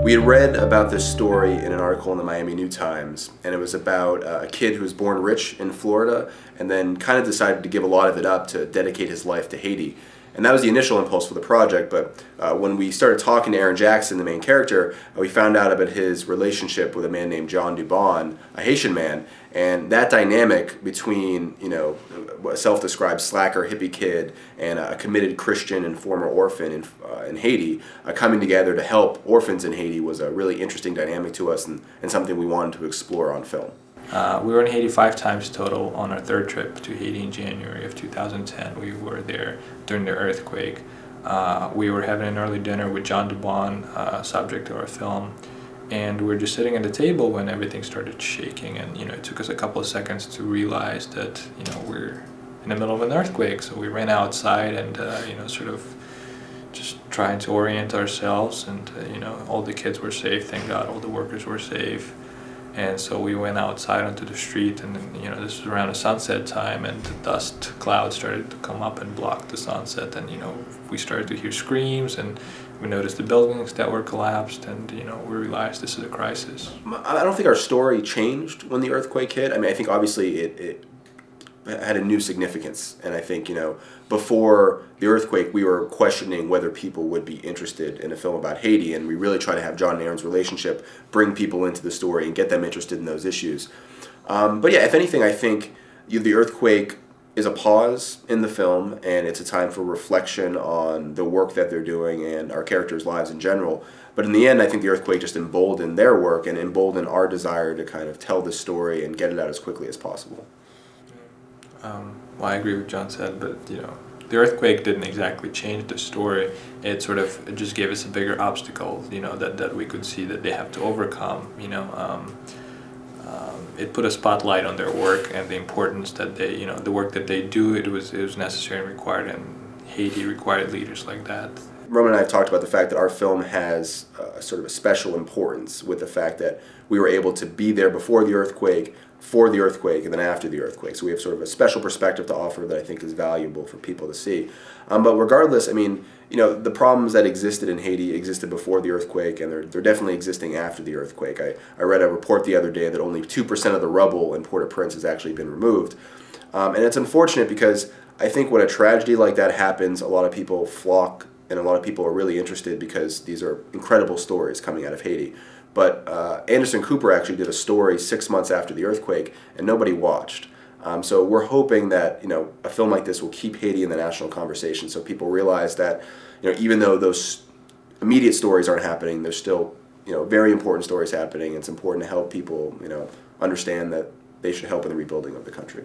We had read about this story in an article in the Miami New Times, and it was about a kid who was born rich in Florida and then kind of decided to give a lot of it up to dedicate his life to Haiti. And that was the initial impulse for the project, but when we started talking to Aaron Jackson, the main character, we found out about his relationship with a man named John Dubon, a Haitian man, and that dynamic between, you know, a self-described slacker hippie kid and a committed Christian and former orphan in Haiti coming together to help orphans in Haiti was a really interesting dynamic to us and something we wanted to explore on film. We were in Haiti 5 times total on our 3rd trip to Haiti in January of 2010. We were there during the earthquake. We were having an early dinner with John Dubon, subject to our film, and we were just sitting at the table when everything started shaking. And it took us a couple of seconds to realize that we're in the middle of an earthquake. So we ran outside and sort of just trying to orient ourselves. And all the kids were safe, thank God. All the workers were safe. And so we went outside onto the street, and this was around the sunset time, and the dust clouds started to come up and block the sunset, and we started to hear screams, and we noticed the buildings that were collapsed, and we realized this is a crisis. I don't think our story changed when the earthquake hit. I mean, I think obviously it had a new significance, and I think before the earthquake we were questioning whether people would be interested in a film about Haiti, and we really try to have John and Aaron's relationship bring people into the story and get them interested in those issues. But yeah, if anything, I think the earthquake is a pause in the film, and it's a time for reflection on the work that they're doing and our characters' lives in general. But in the end, I think the earthquake just emboldened their work and emboldened our desire to kind of tell the story and get it out as quickly as possible. Well, I agree with what John said, but the earthquake didn't exactly change the story. It just gave us a bigger obstacle, that we could see that they have to overcome. It put a spotlight on their work and the importance that they, the work that they do. It was necessary and required, and Haiti required leaders like that. Roman and I have talked about the fact that our film has sort of a special importance with the fact that we were able to be there before the earthquake, for the earthquake, and then after the earthquake. So we have sort of a special perspective to offer that I think is valuable for people to see. But regardless, I mean, the problems that existed in Haiti existed before the earthquake, and they're definitely existing after the earthquake. I read a report the other day that only 2% of the rubble in Port-au-Prince has actually been removed. And it's unfortunate because I think when a tragedy like that happens, a lot of people flock, and a lot of people are really interested because these are incredible stories coming out of Haiti. But Anderson Cooper actually did a story 6 months after the earthquake, and nobody watched. So we're hoping that a film like this will keep Haiti in the national conversation, so people realize that even though those immediate stories aren't happening, there's still very important stories happening. It's important to help people understand that they should help in the rebuilding of the country.